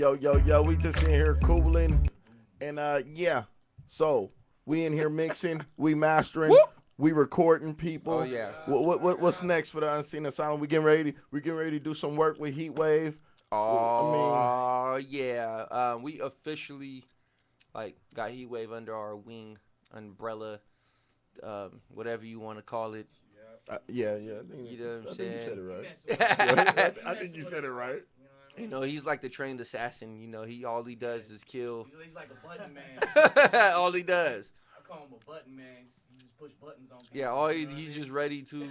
Yo, we just in here cooling. And yeah. So we in here mixing, we mastering, Whoop. we recording people. Oh yeah. What's next for the Unseen Asylum? We getting ready to do some work with Heat Wave. Oh yeah. We officially got Heat Wave under our wing, umbrella, whatever you want to call it. Yeah. You know what I'm I think you saying? said it right. I think you said it right. You know, he's like the trained assassin. You know, all he does is kill. He's like a button man. All he does. I call him a button man. He just push buttons on people. Yeah, he's just ready to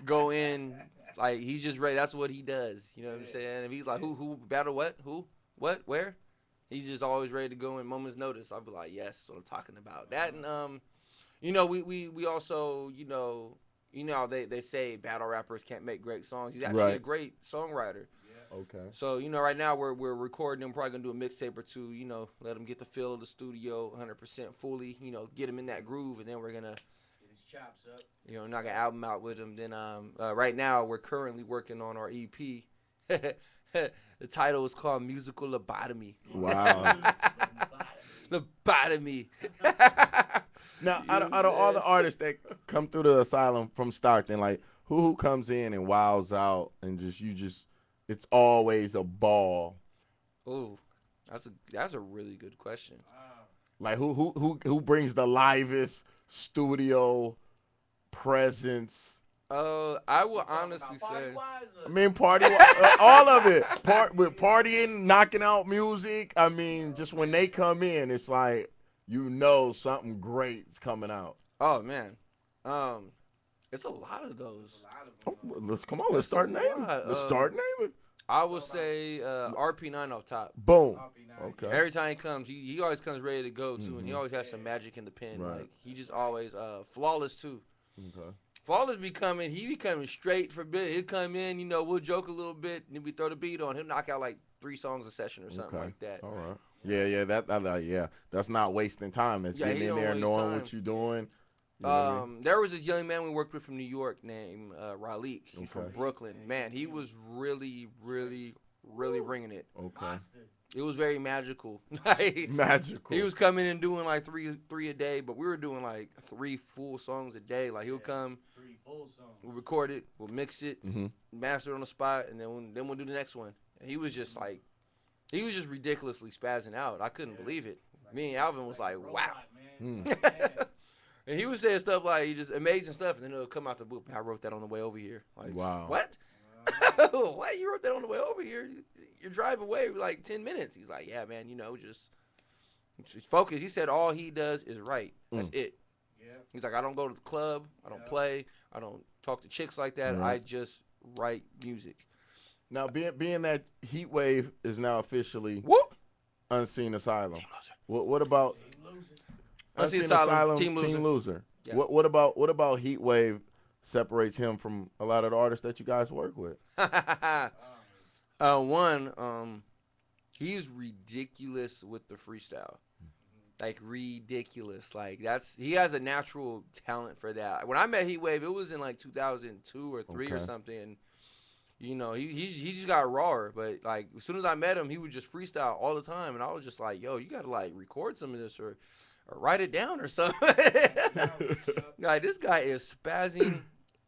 go in. Like, he's just ready. That's what he does. You know what I'm saying? If he's like, who battle what? Who? What? Where? He's just always ready to go in moment's notice. I'll be like, yes, that's what I'm talking about. That and you know, we also, you know how they say battle rappers can't make great songs. He's actually a great songwriter. Okay. So, you know, right now we're recording him. Probably going to do a mixtape or two, you know, let him get the feel of the studio 100% fully, you know, get him in that groove, and then we're going to get his chops up. You know, knock an album out with him. Then right now we're currently working on our EP. The title is called Musical Lobotomy. Wow. Lobotomy. Now, out of all the artists that come through the Asylum from start, then like who comes in and wows out and it's always a ball. Ooh, that's a really good question. Like who brings the livest studio presence? I will honestly say, I mean, all of it. With partying, knocking out music. I mean, just when they come in, it's like you know something great's coming out. Oh man, it's a lot of those. Let's start naming. I would say RP9 off top. Boom. Okay. Every time he comes, he always comes ready to go too, and he always has some magic in the pen. Right. Like he just always Flawless too. Okay. Flawless he be coming straight for bit. He'll come in, you know, we'll joke a little bit, and then we throw the beat on. He'll knock out like 3 songs a session or something like that. All right. Yeah. That's not wasting time. It's getting in there, knowing what you're doing. You know there was this young man we worked with from New York named Raleek. He's from Brooklyn. Man, he was really, really, really bringing it. Okay. It was very magical. Magical. He was coming and doing like three a day, but we were doing like 3 full songs a day. Like he'll come, 3 full songs. We'll record it, we'll mix it, master it on the spot, and then we'll do the next one. And he was just ridiculously spazzing out. I couldn't believe it. Me and Alvin was like, wow. And he was saying stuff like just amazing stuff, and then it'll come out the book. I wrote that on the way over here. Like, wow. What? What? You wrote that on the way over here? You're driving away for like 10 minutes. He's like, yeah, man, you know, just focus. He said all he does is write. That's it. Yeah. He's like, I don't go to the club. I don't play. I don't talk to chicks like that. I just write music. Now, being that Heat Wave is now officially Unseen Asylum. Team Loser. What about Unseen Asylum, Team Loser. Yeah. What about Heat Wave separates him from a lot of the artists that you guys work with? He's ridiculous with the freestyle. Like ridiculous. Like he has a natural talent for that. When I met Heat Wave, it was in like 2002 or 3 or something. And, you know, he just got raw. But like as soon as I met him, he would just freestyle all the time, and I was just like, yo, you gotta like record some of this or write it down or something. Like this guy is spazzing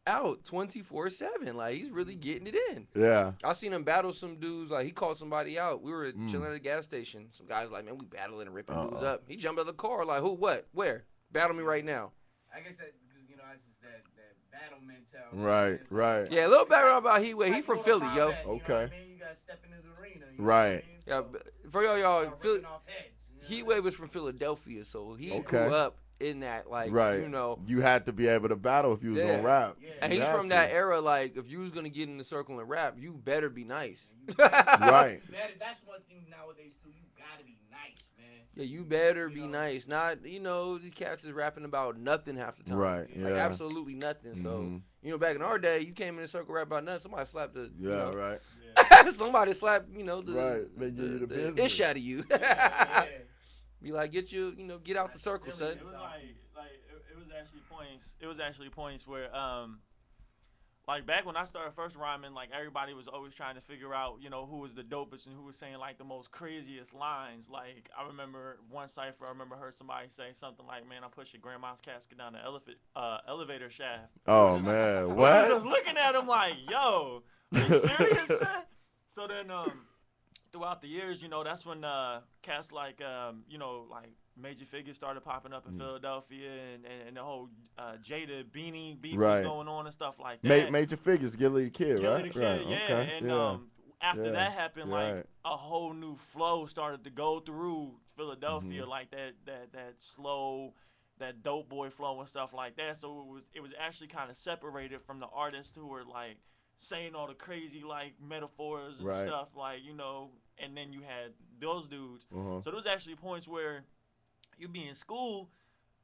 out 24/7. Like he's really getting it in. Yeah. I seen him battle some dudes. Like he called somebody out. We were chilling at a gas station. Some guys like, man, we battling and ripping dudes up. He jumped out of the car like, who, what, where? Battle me right now. I guess that because you know that's just that battle mentality. Right. Yeah, a little background about Heat Wave. He from Philly, yo. Okay. You know what I mean? You gotta step into the arena. You know Right. what I mean? Yeah, So, for y'all, ripping off heads, you know Heat what I Wave was from Philadelphia, so he grew Okay. up in that, like, you know. You had to be able to battle if you was gonna rap. Yeah. And You he's had from to. that era, like, if you was gonna get in the circle and rap, you better be nice. Right. That's one thing nowadays too. You gotta be nice, man. Yeah, you better be nice. Not, you know, these cats is rapping about nothing half the time. Right, Like, yeah. absolutely nothing. So, you know, back in our day, you came in a circle rap about nothing. Somebody slapped the, you know, right. somebody slapped, you know, They give you the the business. ish out of you. Yeah. Be like, get you know, get out the circle, son. It was actually points. It was actually points where Like back when I started first rhyming, like everybody was always trying to figure out, you know, who was the dopest and who was saying like the most craziest lines. Like I remember one cipher, I heard somebody say something like, "Man, I pushed your grandma's casket down the elevator shaft." Oh man, We were what? just looking at him like, "Yo, are you serious?" Son? So then, throughout the years, you know, that's when cats like, you know, like major figures started popping up in Philadelphia, and the whole Jada Beanie beef was going on and stuff like that. Major Figures, Gilly the Kid, Gilly right? the Kid, right. yeah. Okay. And yeah. after Yeah. that happened, like Right. a whole new flow started to go through Philadelphia, like that slow, that dope boy flow and stuff like that. So it was actually kind of separated from the artists who were like saying all the crazy like metaphors and stuff, like, you know. And then you had those dudes. So there was actually points where you'd be in school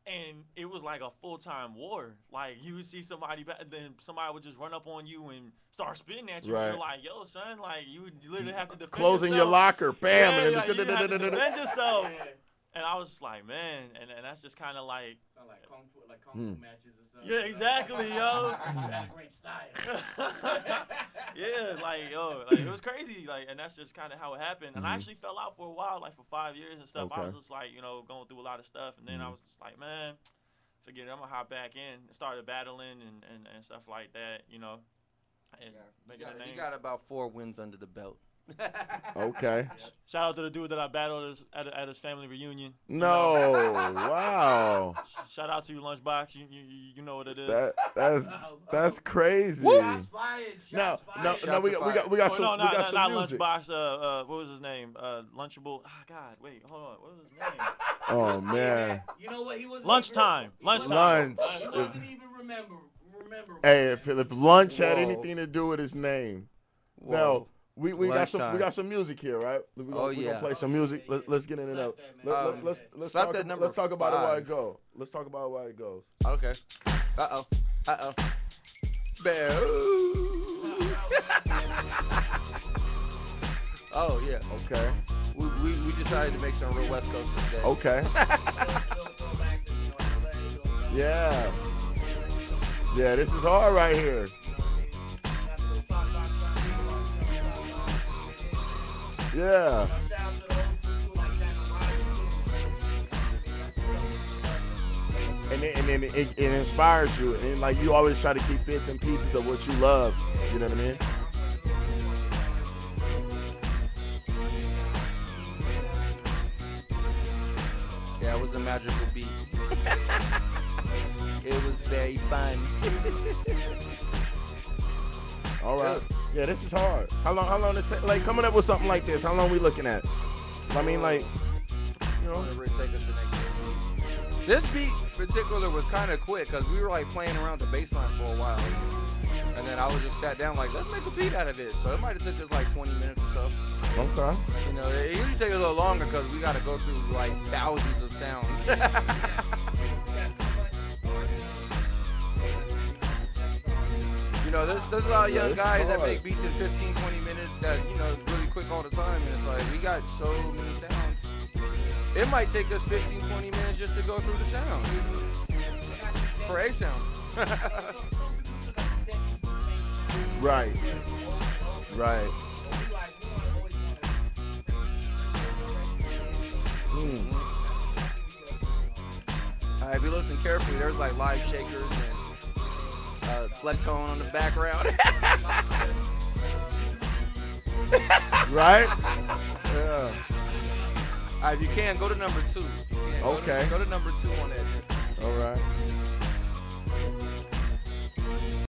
and it was like a full-time war. Like you would see somebody, then somebody would just run up on you and start spitting at you. And you're like, "Yo, son!" Like you would literally have to defend Closing yourself. your locker, bam, Yeah, and like, you have to defend yourself. And I was just like, man, and that's just kind of like. Sound like kung fu matches or something. Yeah, exactly, yo. You had a great style. Yeah, like yo, like it was crazy, like, and that's just kind of how it happened. And I actually fell out for a while, like for 5 years and stuff. I was just like, you know, going through a lot of stuff, and then I was just like, man, forget it, I'm gonna hop back in. And started battling and stuff like that, you know. And you got about 4 wins under the belt. Okay. Shout out to the dude that I battled at his family reunion. No, wow. Shout out to you, Lunchbox. You know what it is. That's crazy. Shots fired. No, Shots we got some not music. Lunchbox. What was his name? Lunchable. Ah, God, wait, hold on. What was his name? Oh man. You know what? He was Lunchtime. Lunch. He wasn't even remember. Hey, if lunch had anything to do with his name. Whoa. No. We got some music here, right? We're gonna play some music. Let's get into that. Let's talk about it while it goes. Let's talk about it while it goes. Okay. Uh-oh. Oh, yeah. Okay. We decided to make some real West Coast today. Okay. Yeah. Yeah, this is hard right here. Yeah. And then it inspires you, and like you always try to keep bits and pieces of what you love. You know what I mean? Yeah, it was a magical beat. It was very fun. All right. Yeah, this is hard. How long is it like coming up with something like this? How long we looking at? I mean, like, you know. Whatever it takes us to next. This beat in particular was kind of quick because we were like playing around the bass line for a while. And then I was just sat down like, let's make a beat out of it. So it might have took us like 20 minutes or so. Okay. You know, it usually takes a little longer because we got to go through like thousands of sounds. You know, there's a lot of young guys that make beats in 15, 20 minutes that, you know, really quick all the time. And it's like, we got so many sounds. It might take us 15, 20 minutes just to go through the sound. For a sound. Right. If you listen carefully, there's like live shakers and flex-tone on the background. Right? Yeah. If you can, go to number 2. Okay. Go to number 2 on that.